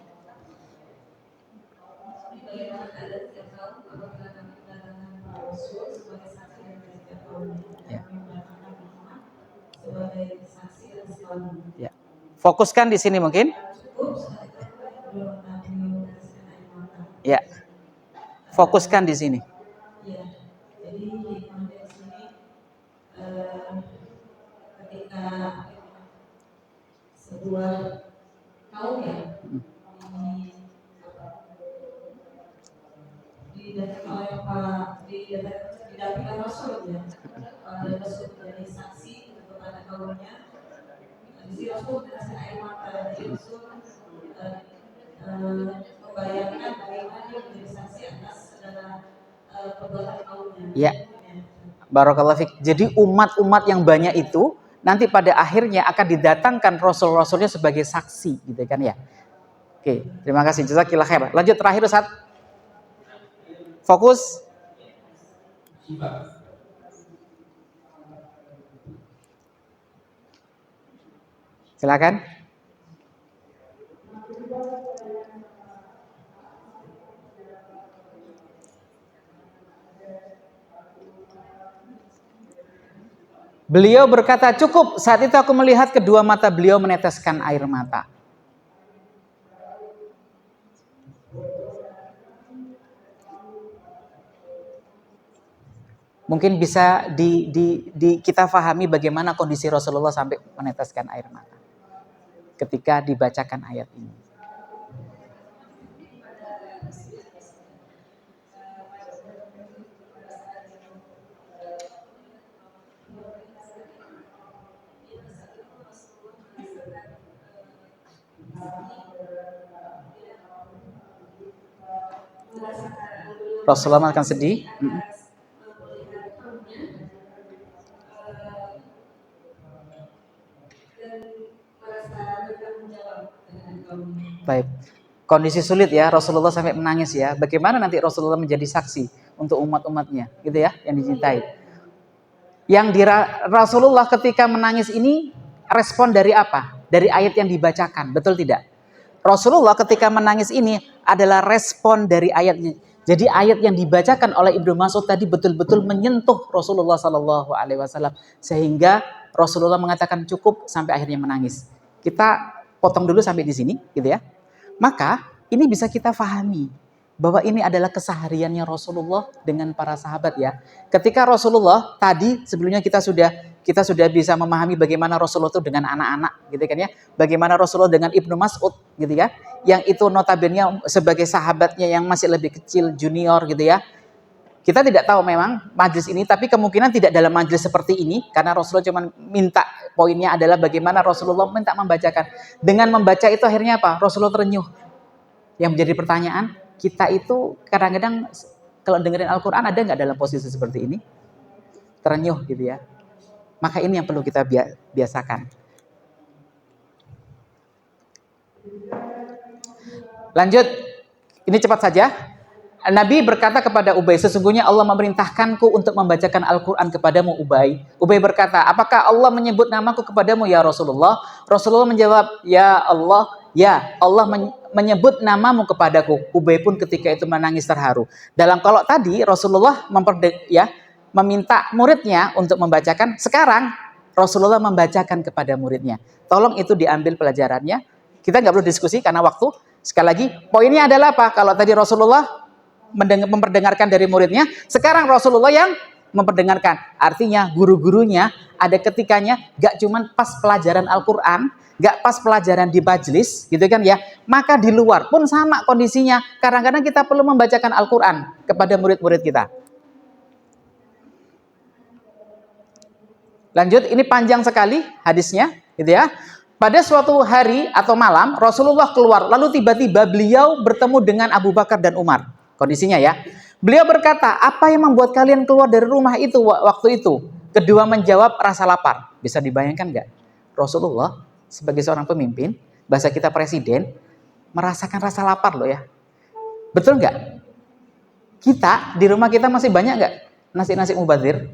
Ya. Fokuskan di sini mungkin. Ya. Fokuskan di sini. Ya. Jadi di konteks ini ketika sebuah kaum ya didampingi Rasul ya, Rasul dari saksi kepada kaumnya. Di sini Rasul meneteskan air mata, jadi Rasul membayangkan bagaimana dia menjadi saksi atas segala perbuatan kaumnya. Ya. Barakallahu fik. Jadi umat-umat yang banyak itu nanti pada akhirnya akan didatangkan rasul-rasulnya sebagai saksi, gitu kan ya. Oke, terima kasih. Jazakillah khair. Lanjut terakhir Ustaz. Fokus. Silakan. Beliau berkata, cukup. Saat itu aku melihat kedua mata beliau meneteskan air mata. Mungkin bisa kita fahami bagaimana kondisi Rasulullah sampai meneteskan air mata ketika dibacakan ayat ini. Rasulullah akan sedih. Baik. Kondisi sulit ya, Rasulullah sampai menangis ya. Bagaimana nanti Rasulullah menjadi saksi untuk umat-umatnya, gitu ya, yang dicintai. Yang Rasulullah ketika menangis ini respon dari apa? Dari ayat yang dibacakan, betul tidak? Rasulullah ketika menangis ini adalah respon dari ayatnya. Jadi ayat yang dibacakan oleh Ibnu Mas'ud tadi betul-betul menyentuh Rasulullah SAW sehingga Rasulullah mengatakan cukup sampai akhirnya menangis. Kita potong dulu sampai di sini, gitu ya. Maka ini bisa kita fahami bahwa ini adalah kesehariannya Rasulullah dengan para sahabat ya. Ketika Rasulullah tadi sebelumnya kita sudah bisa memahami bagaimana Rasulullah itu dengan anak-anak, gitu kan ya. Bagaimana Rasulullah dengan Ibnu Mas'ud, gitu ya. Yang itu notabene sebagai sahabatnya yang masih lebih kecil, junior, gitu ya. Kita tidak tahu memang majlis ini, tapi kemungkinan tidak dalam majlis seperti ini karena Rasulullah cuma minta, poinnya adalah bagaimana Rasulullah minta membacakan. Dengan membaca itu akhirnya apa? Rasulullah terenyuh. Yang menjadi pertanyaan, kita itu kadang-kadang kalau dengerin Al-Quran ada nggak dalam posisi seperti ini? Terenyuh gitu ya. Maka ini yang perlu kita biasakan. Lanjut, ini cepat saja. Nabi berkata kepada Ubay, sesungguhnya Allah memerintahkanku untuk membacakan Al-Quran kepadamu Ubay. Ubay berkata, apakah Allah menyebut namaku kepadamu ya Rasulullah? Rasulullah menjawab, ya Allah menyebut namamu kepadaku. Ubay pun ketika itu menangis terharu. Dalam kalau tadi Rasulullah meminta muridnya untuk membacakan, sekarang Rasulullah membacakan kepada muridnya. Tolong itu diambil pelajarannya. Kita nggak perlu diskusi karena waktu. Sekali lagi, poinnya adalah apa? Kalau tadi Rasulullah memperdengarkan dari muridnya, sekarang Rasulullah yang memperdengarkan. Artinya guru-gurunya ada ketikanya gak cuma pas pelajaran Al-Quran, gak pas pelajaran di majlis, gitu kan ya. Maka di luar pun sama kondisinya. Kadang-kadang kita perlu membacakan Al-Quran kepada murid-murid kita. Lanjut, ini panjang sekali hadisnya, gitu ya. Pada suatu hari atau malam, Rasulullah keluar, lalu tiba-tiba beliau bertemu dengan Abu Bakar dan Umar. Kondisinya ya. Beliau berkata, apa yang membuat kalian keluar dari rumah itu waktu itu? Kedua menjawab, rasa lapar. Bisa dibayangkan nggak? Rasulullah sebagai seorang pemimpin, bahasa kita presiden, merasakan rasa lapar loh ya. Betul nggak? Kita, di rumah kita masih banyak nggak nasi-nasi mubazir?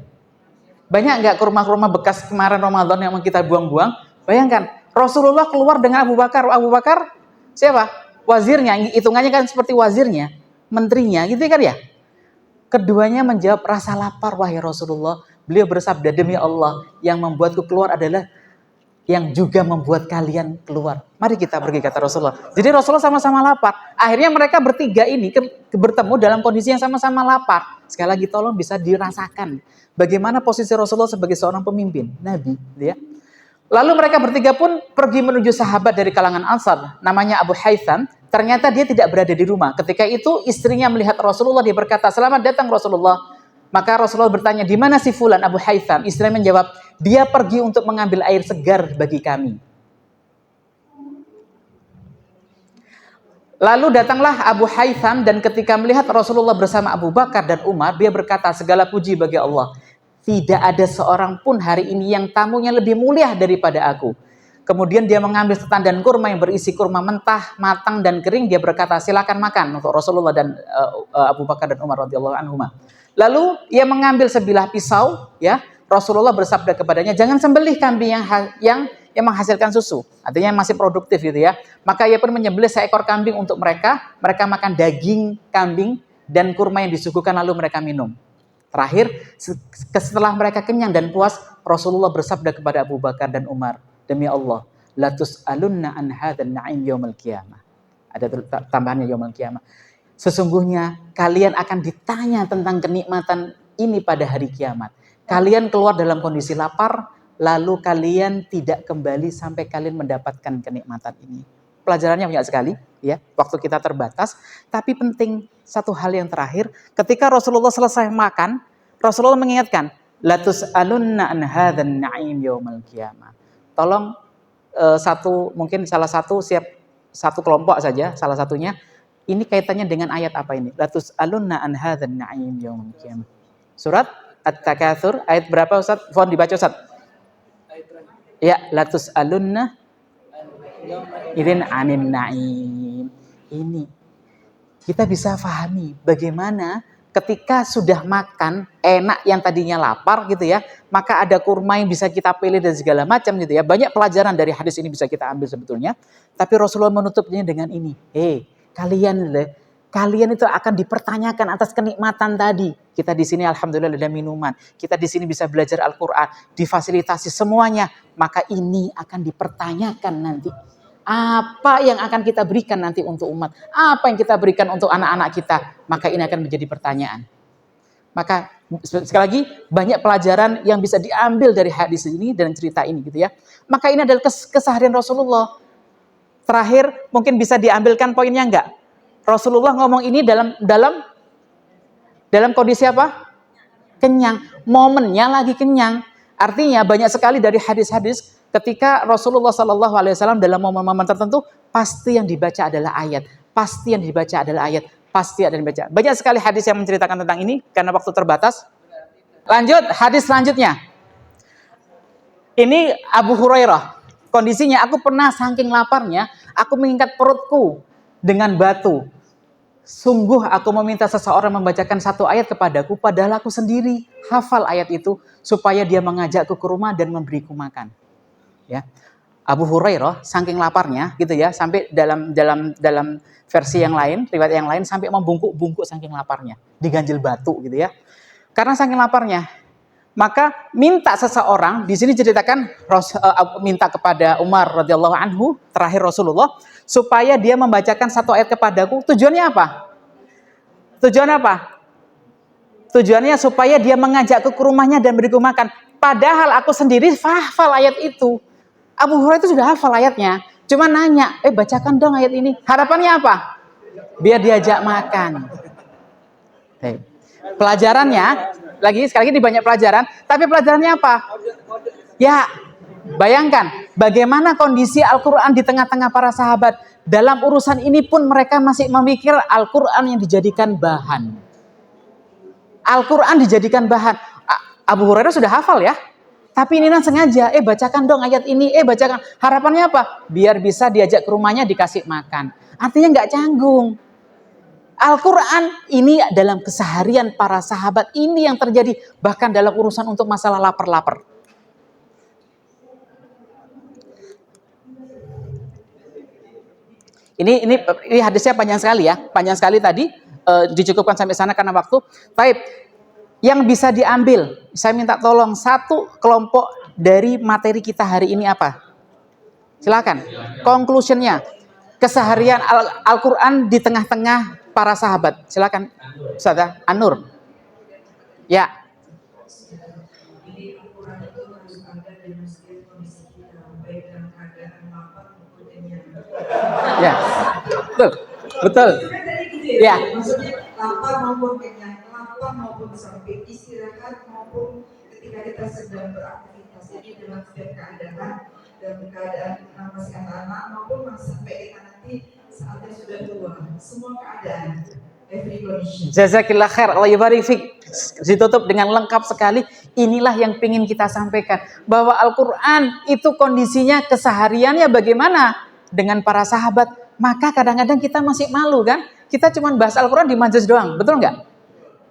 Banyak nggak ke rumah-rumah bekas kemarin Ramadan yang kita buang-buang? Bayangkan, Rasulullah keluar dengan Abu Bakar. Abu Bakar siapa? Wazirnya, hitungannya kan seperti wazirnya, menterinya, gitu kan ya. Keduanya menjawab rasa lapar wahai Rasulullah. Beliau bersabda, demi Allah, yang membuatku keluar adalah yang juga membuat kalian keluar. Mari kita pergi, kata Rasulullah. Jadi Rasulullah sama-sama lapar. Akhirnya mereka bertiga ini bertemu dalam kondisi yang sama-sama lapar. Sekali lagi tolong bisa dirasakan bagaimana posisi Rasulullah sebagai seorang pemimpin, Nabi, ya. Lalu mereka bertiga pun pergi menuju sahabat dari kalangan Ansar, namanya Abu Haytham. Ternyata dia tidak berada di rumah. Ketika itu istrinya melihat Rasulullah, dia berkata, selamat datang Rasulullah. Maka Rasulullah bertanya, di mana si fulan Abu Haytham? Istrinya menjawab, dia pergi untuk mengambil air segar bagi kami. Lalu datanglah Abu Haytham dan ketika melihat Rasulullah bersama Abu Bakar dan Umar, dia berkata, segala puji bagi Allah. tidak ada seorang pun hari ini yang tamunya lebih mulia daripada aku. Kemudian dia mengambil setandan kurma yang berisi kurma mentah, matang dan kering. Dia berkata, silakan makan untuk Rasulullah dan Abu Bakar dan Umar radhiyallahu anhuma. Lalu ia mengambil sebilah pisau, ya. Rasulullah bersabda kepadanya, jangan sembelih kambing yang menghasilkan susu. Artinya masih produktif gitu ya. Maka ia pun menyembelih seekor kambing untuk mereka. Mereka makan daging kambing dan kurma yang disuguhkan lalu mereka minum. Terakhir, setelah mereka kenyang dan puas, Rasulullah bersabda kepada Abu Bakar dan Umar, demi Allah, la tus'alunna an hadzal na'im yaumil qiyamah. Ada tambahannya yaumil qiyamah. Sesungguhnya kalian akan ditanya tentang kenikmatan ini pada hari kiamat. Kalian keluar dalam kondisi lapar, lalu kalian tidak kembali sampai kalian mendapatkan kenikmatan ini. Pelajarannya banyak sekali, ya. Waktu kita terbatas, tapi penting satu hal yang terakhir, ketika Rasulullah selesai makan, Rasulullah mengingatkan, la tus'alunna an hadzal na'im yaumil qiyamah. Tolong mungkin salah satu kelompok saja, salah satunya, ini kaitannya dengan ayat apa ini? La tus'alunna an hadzal na'im yaumil qiyamah. Surat At-Takatsur ayat berapa Ustaz? Mohon dibaca Ustaz. Ya, la tus'alunna idzin anin na'im. Ini kita bisa pahami bagaimana ketika sudah makan enak yang tadinya lapar gitu ya, maka ada kurma yang bisa kita pilih dan segala macam gitu ya. Banyak pelajaran dari hadis ini bisa kita ambil sebetulnya. Tapi Rasulullah menutupnya dengan ini. Kalian itu akan dipertanyakan atas kenikmatan tadi. Kita di sini alhamdulillah ada minuman. Kita di sini bisa belajar Al-Qur'an, difasilitasi semuanya. Maka ini akan dipertanyakan nanti. Apa yang akan kita berikan nanti untuk umat? Apa yang kita berikan untuk anak-anak kita? Maka ini akan menjadi pertanyaan. Maka sekali lagi banyak pelajaran yang bisa diambil dari hadis ini dan cerita ini gitu ya. Maka ini adalah keseharian Rasulullah. Terakhir mungkin bisa diambilkan poinnya enggak? Rasulullah ngomong ini dalam kondisi apa? Kenyang. Momennya lagi kenyang. Artinya banyak sekali dari hadis-hadis ketika Rasulullah SAW dalam momen-momen tertentu pasti yang dibaca adalah ayat, pasti yang dibaca adalah ayat, pasti ada yang dibaca. Banyak sekali hadis yang menceritakan tentang ini karena waktu terbatas. Lanjut hadis selanjutnya. Ini Abu Hurairah. Kondisinya aku pernah saking laparnya, aku mengikat perutku dengan batu. Sungguh aku meminta seseorang membacakan satu ayat kepadaku, padahal aku sendiri hafal ayat itu, supaya dia mengajakku ke rumah dan memberiku makan. Ya, Abu Hurairah saking laparnya, gitu ya, sampai dalam versi yang lain, riwayat yang lain sampai membungkuk-bungkuk saking laparnya, diganjel batu, gitu ya. Karena saking laparnya, maka minta seseorang, di sini ceritakan minta kepada Umar radhiyallahu anhu, terakhir Rasulullah, supaya dia membacakan satu ayat kepadaku. Tujuannya apa? Tujuannya supaya dia mengajakku ke rumahnya dan beriku makan. Padahal aku sendiri hafal ayat itu. Abu Hurairah itu sudah hafal ayatnya. Cuma nanya, bacakan dong ayat ini. Harapannya apa? Biar diajak makan. Pelajarannya, sekali lagi banyak pelajaran. Tapi pelajarannya apa? Ya, bayangkan bagaimana kondisi Al-Quran di tengah-tengah para sahabat. Dalam urusan ini pun mereka masih memikir Al-Quran yang dijadikan bahan. Al-Quran dijadikan bahan. Abu Hurairah sudah hafal ya. Tapi ini sengaja, bacakan dong ayat ini, bacakan. Harapannya apa? Biar bisa diajak ke rumahnya, dikasih makan. Artinya nggak canggung. Al-Quran ini dalam keseharian para sahabat ini yang terjadi. Bahkan dalam urusan untuk masalah lapar-lapar. Ini hadisnya panjang sekali ya. Panjang sekali tadi. Dicukupkan sampai sana karena waktu. Baik. Yang bisa diambil. Saya minta tolong satu kelompok dari materi kita hari ini apa? Silakan. Conclusionnya. Keseharian Al-Quran di tengah-tengah para sahabat. Silakan. Ustaz An-Nur. Ya. Jadi Al-Quran itu harus ada dalam setiap kondisi kita, baik dalam keadaan lapar maupun kenyang. Ya. Betul. Ya. Maksudnya lapar maupun kenyang, lapar maupun sempit, istirahat maupun ketika kita sedang beraktivitas. Jadi dalam setiap keadaan, dalam keadaan masih anak-anak maupun sampai kita nanti saatnya sudah tua, semua keadaan. everybody. Jazakillah khair, Allah yubarik fik. Ditutup dengan lengkap sekali. Inilah yang ingin kita sampaikan, bahwa Al-Quran itu kondisinya kesehariannya bagaimana dengan para sahabat. Maka kadang-kadang kita masih malu kan, kita cuma bahas Al-Quran di majelis doang, betul nggak?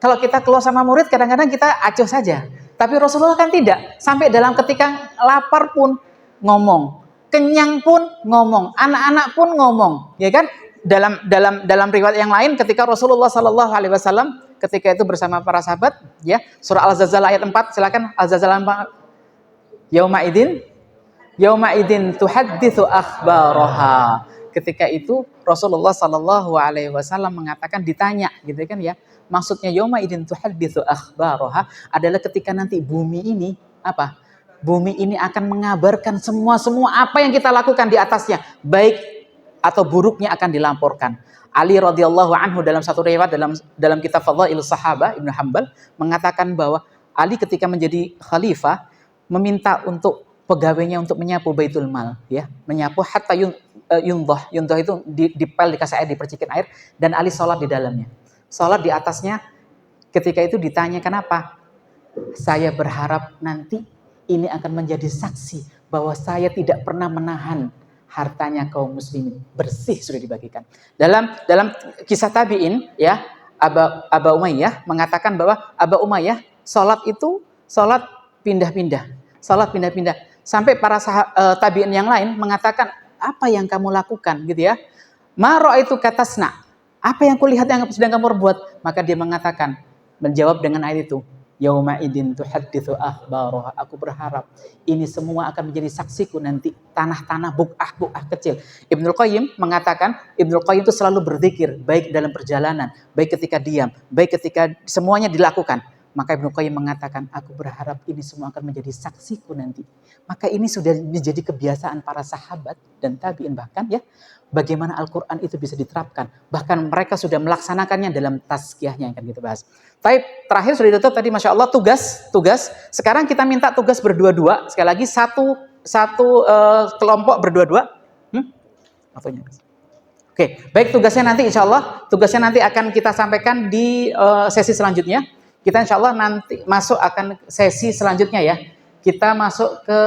Kalau kita keluar sama murid, kadang-kadang kita acuh saja. Tapi Rasulullah kan tidak. Sampai dalam ketika lapar pun ngomong, kenyang pun ngomong, anak-anak pun ngomong, ya kan? Dalam riwayat yang lain, ketika Rasulullah Sallallahu Alaihi Wasallam ketika itu bersama para sahabat, ya, surah Al-Zalzalah ayat 4, silakan Al-Zalzalah 4. Yauma idin tuhadditsu akhbaraha. Ketika itu Rasulullah Sallallahu Alaihi Wasallam mengatakan, ditanya, gitu kan ya? Maksudnya yauma idin tuhadditsu akhbaraha adalah ketika nanti bumi ini apa? Bumi ini akan mengabarkan semua apa yang kita lakukan di atasnya, baik atau buruknya akan dilaporkan. Ali radhiyallahu anhu dalam satu riwayat dalam kitab Fadhailus Sahabah Ibnu Hanbal mengatakan bahwa Ali ketika menjadi khalifah meminta untuk pegawainya untuk menyapu Baitul Mal, ya, menyapu hatta yundah itu dipel, dikasih air, dipercikin air, dan Ali sholat di dalamnya. Sholat di atasnya. Ketika itu ditanya kenapa? Saya berharap nanti ini akan menjadi saksi bahwa saya tidak pernah menahan hartanya kaum muslimin, bersih sudah dibagikan. Dalam kisah tabi'in, ya, Aba Umayyah mengatakan bahwa Aba Umayyah sholat pindah-pindah, sampai para tabi'in yang lain mengatakan, apa yang kamu lakukan, gitu ya? Ma ra'aitu katasna. Apa yang kulihat yang sedang kamu perbuat? Maka dia mengatakan, menjawab dengan ayat itu, yauma idin tuhadditsu akhbaraha. Aku berharap ini semua akan menjadi saksiku nanti, tanah-tanah buq'ah kecil. Ibnu Qayyim mengatakan, Ibnu Qayyim itu selalu berzikir, baik dalam perjalanan, baik ketika diam, baik ketika semuanya dilakukan. Maka Ibnu Qayyim mengatakan, aku berharap ini semua akan menjadi saksiku nanti. Maka ini sudah menjadi kebiasaan para sahabat dan tabi'in, bahkan ya, bagaimana Al-Quran itu bisa diterapkan. Bahkan mereka sudah melaksanakannya dalam tazkiyahnya yang akan kita bahas. Terakhir sudah ditutup tadi, Masya Allah, tugas. Sekarang kita minta tugas berdua-dua. Sekali lagi, satu kelompok berdua-dua. Oke, baik, tugasnya nanti insya Allah, tugasnya nanti akan kita sampaikan di sesi selanjutnya. Kita insya Allah nanti masuk akan sesi selanjutnya ya. Kita masuk ke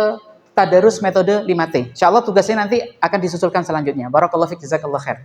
Tadarus metode 5T. Insya Allah tugasnya nanti akan disusulkan selanjutnya. Barakallahu fiik, jazakallahu khair.